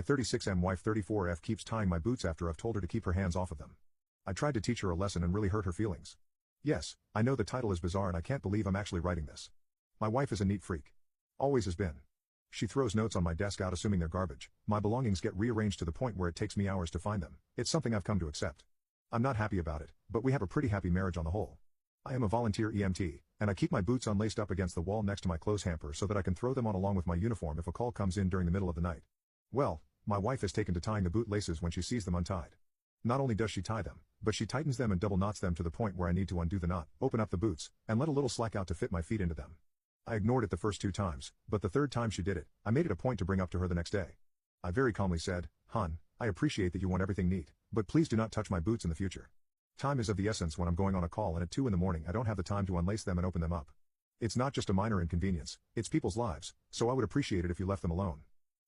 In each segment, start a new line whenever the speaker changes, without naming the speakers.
36M wife 34F keeps tying my boots after I've told her to keep her hands off of them. I tried to teach her a lesson and really hurt her feelings. Yes, I know the title is bizarre and I can't believe I'm actually writing this. My wife is a neat freak. Always has been. She throws notes on my desk out assuming they're garbage. My belongings get rearranged to the point where it takes me hours to find them. It's something I've come to accept. I'm not happy about it, but we have a pretty happy marriage on the whole. I am a volunteer EMT, and I keep my boots unlaced up against the wall next to my clothes hamper so that I can throw them on along with my uniform if a call comes in during the middle of the night. Well, my wife has taken to tying the boot laces when she sees them untied. Not only does she tie them, but she tightens them and double knots them to the point where I need to undo the knot, open up the boots, and let a little slack out to fit my feet into them. I ignored it the first 2 times, but the third time she did it, I made it a point to bring up to her the next day. I very calmly said, "Hon, I appreciate that you want everything neat, but please do not touch my boots in the future. Time is of the essence when I'm going on a call and at 2 in the morning I don't have the time to unlace them and open them up. It's not just a minor inconvenience, it's people's lives, so I would appreciate it if you left them alone."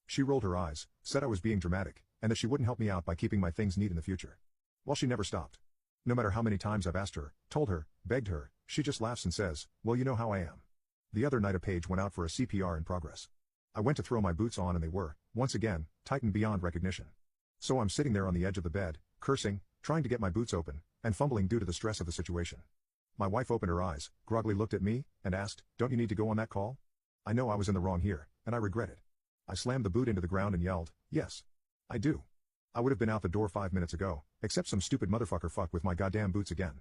She rolled her eyes, said I was being dramatic, and that she wouldn't help me out by keeping my things neat in the future. Well, she never stopped. No matter how many times I've asked her, told her, begged her, she just laughs and says, "Well, you know how I am." The other night a page went out for a CPR in progress. I went to throw my boots on and they were, once again, tightened beyond recognition. So I'm sitting there on the edge of the bed, cursing, trying to get my boots open, and fumbling due to the stress of the situation. My wife opened her eyes, groggily looked at me, and asked, "Don't you need to go on that call?" I know I was in the wrong here, and I regret it. I slammed the boot into the ground and yelled, "Yes. I do. I would have been out the door 5 minutes ago, except some stupid motherfucker fucked with my goddamn boots again."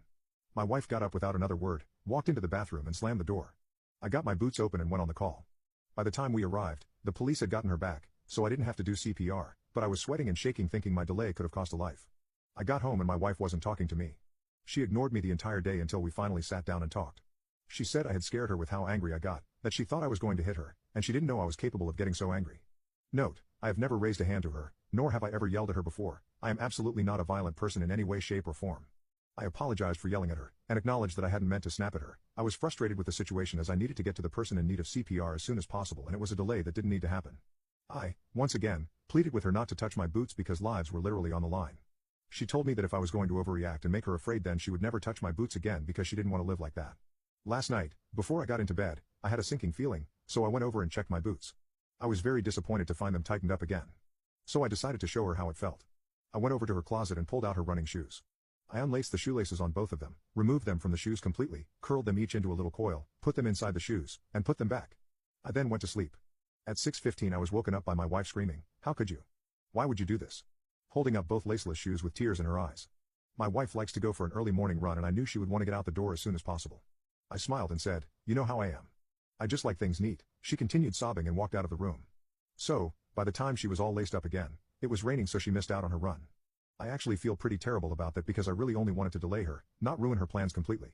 My wife got up without another word, walked into the bathroom and slammed the door. I got my boots open and went on the call. By the time we arrived, the police had gotten her back, so I didn't have to do CPR, but I was sweating and shaking thinking my delay could have cost a life. I got home and my wife wasn't talking to me. She ignored me the entire day until we finally sat down and talked. She said I had scared her with how angry I got, that she thought I was going to hit her, and she didn't know I was capable of getting so angry. Note, I have never raised a hand to her, nor have I ever yelled at her before. I am absolutely not a violent person in any way, shape, or form. I apologized for yelling at her, and acknowledged that I hadn't meant to snap at her. I was frustrated with the situation as I needed to get to the person in need of CPR as soon as possible and it was a delay that didn't need to happen. I, once again, pleaded with her not to touch my boots because lives were literally on the line. She told me that if I was going to overreact and make her afraid then she would never touch my boots again because she didn't want to live like that. Last night, before I got into bed, I had a sinking feeling, so I went over and checked my boots. I was very disappointed to find them tightened up again. So I decided to show her how it felt. I went over to her closet and pulled out her running shoes. I unlaced the shoelaces on both of them, removed them from the shoes completely, curled them each into a little coil, put them inside the shoes, and put them back. I then went to sleep. At 6:15 I was woken up by my wife screaming, "How could you? Why would you do this?" Holding up both laceless shoes with tears in her eyes. My wife likes to go for an early morning run and I knew she would want to get out the door as soon as possible. I smiled and said, "You know how I am. I just like things neat." She continued sobbing and walked out of the room. So, by the time she was all laced up again, it was raining so she missed out on her run. I actually feel pretty terrible about that because I really only wanted to delay her, not ruin her plans completely.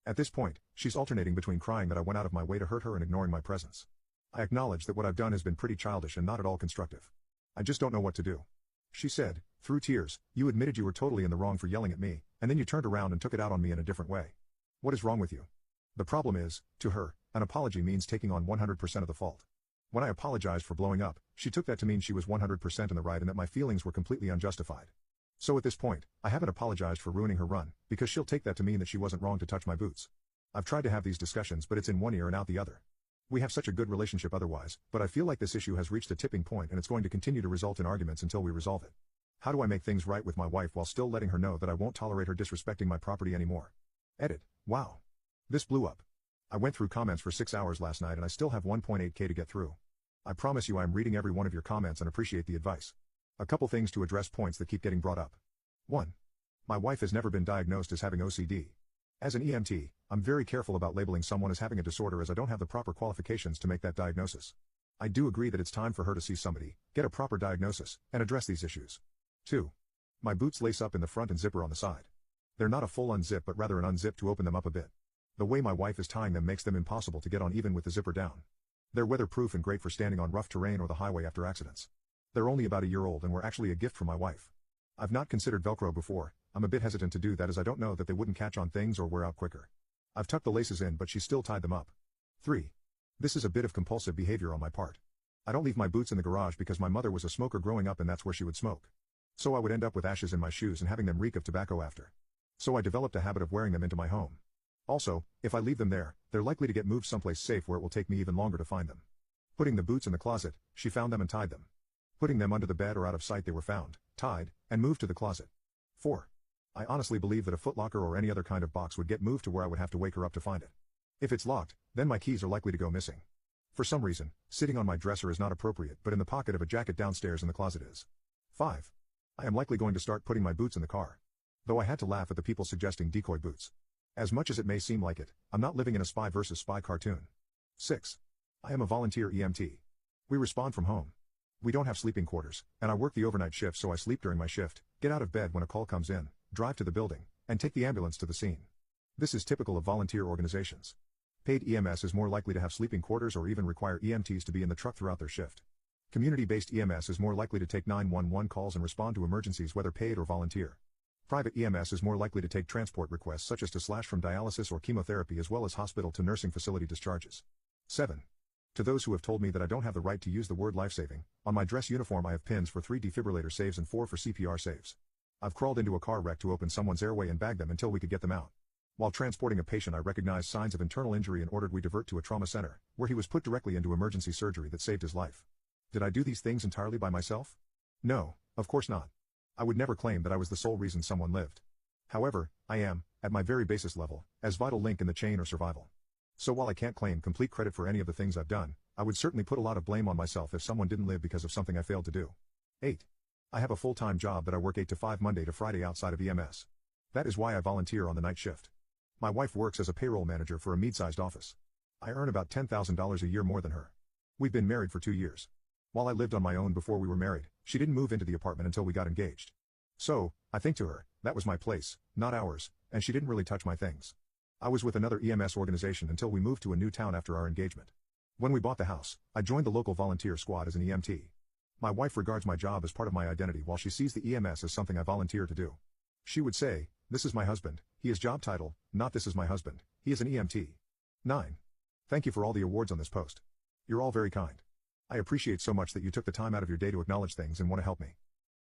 At this point, she's alternating between crying that I went out of my way to hurt her and ignoring my presence. I acknowledge that what I've done has been pretty childish and not at all constructive. I just don't know what to do. She said, through tears, "You admitted you were totally in the wrong for yelling at me, and then you turned around and took it out on me in a different way. What is wrong with you?" The problem is, to her, an apology means taking on 100% of the fault. When I apologized for blowing up, she took that to mean she was 100% in the right and that my feelings were completely unjustified. So at this point, I haven't apologized for ruining her run, because she'll take that to mean that she wasn't wrong to touch my boots. I've tried to have these discussions but it's in one ear and out the other. We have such a good relationship otherwise, but I feel like this issue has reached a tipping point and it's going to continue to result in arguments until we resolve it. How do I make things right with my wife while still letting her know that I won't tolerate her disrespecting my property anymore? Edit. Wow. This blew up. I went through comments for 6 hours last night and I still have 1.8K to get through. I promise you I'm reading every one of your comments and appreciate the advice. A couple things to address points that keep getting brought up. 1. My wife has never been diagnosed as having OCD. As an EMT, I'm very careful about labeling someone as having a disorder as I don't have the proper qualifications to make that diagnosis. I do agree that it's time for her to see somebody, get a proper diagnosis, and address these issues. 2. My boots lace up in the front and zipper on the side. They're not a full unzip but rather an unzip to open them up a bit. The way my wife is tying them makes them impossible to get on even with the zipper down. They're weatherproof and great for standing on rough terrain or the highway after accidents. They're only about a year old and were actually a gift from my wife. I've not considered Velcro before. I'm a bit hesitant to do that as I don't know that they wouldn't catch on things or wear out quicker. I've tucked the laces in but she still tied them up. 3. This is a bit of compulsive behavior on my part. I don't leave my boots in the garage because my mother was a smoker growing up and that's where she would smoke. So I would end up with ashes in my shoes and having them reek of tobacco after. So I developed a habit of wearing them into my home. Also, if I leave them there, they're likely to get moved someplace safe where it will take me even longer to find them. Putting the boots in the closet, she found them and tied them. putting them under the bed or out of sight they were found, tied, and moved to the closet. 4. I honestly believe that a footlocker or any other kind of box would get moved to where I would have to wake her up to find it. If it's locked, then my keys are likely to go missing. For some reason, sitting on my dresser is not appropriate, but in the pocket of a jacket downstairs in the closet is. 5. I am likely going to start putting my boots in the car. Though I had to laugh at the people suggesting decoy boots. As much as it may seem like it, I'm not living in a spy versus spy cartoon. 6. I am a volunteer EMT. We respond from home. We don't have sleeping quarters, and I work the overnight shift, so I sleep during my shift, get out of bed when a call comes in, drive to the building, and take the ambulance to the scene. This is typical of volunteer organizations. Paid EMS is more likely to have sleeping quarters or even require EMTs to be in the truck throughout their shift. Community-based EMS is more likely to take 911 calls and respond to emergencies whether paid or volunteer. Private EMS is more likely to take transport requests such as to slash from dialysis or chemotherapy as well as hospital to nursing facility discharges. 7. To those who have told me that I don't have the right to use the word life-saving, on my dress uniform I have pins for 3 defibrillator saves and 4 for CPR saves. I've crawled into a car wreck to open someone's airway and bag them until we could get them out. While transporting a patient I recognized signs of internal injury and ordered we divert to a trauma center, where he was put directly into emergency surgery that saved his life. Did I do these things entirely by myself? No, of course not. I would never claim that I was the sole reason someone lived. However, I am, at my very basis level, as vital link in the chain or survival. So while I can't claim complete credit for any of the things I've done, I would certainly put a lot of blame on myself if someone didn't live because of something I failed to do. 8. I have a full-time job that I work 8 to 5 Monday to Friday outside of EMS. That is why I volunteer on the night shift. My wife works as a payroll manager for a mid-sized office. I earn about $10,000 a year more than her. We've been married for 2 years. While I lived on my own before we were married, she didn't move into the apartment until we got engaged. So, I think to her, that was my place, not ours, and she didn't really touch my things. I was with another EMS organization until we moved to a new town after our engagement. When we bought the house, I joined the local volunteer squad as an EMT. My wife regards my job as part of my identity while she sees the EMS as something I volunteer to do. She would say, "This is my husband, he is job title, not this is my husband, he is an EMT." 9. Thank you for all the awards on this post. You're all very kind. I appreciate so much that you took the time out of your day to acknowledge things and want to help me.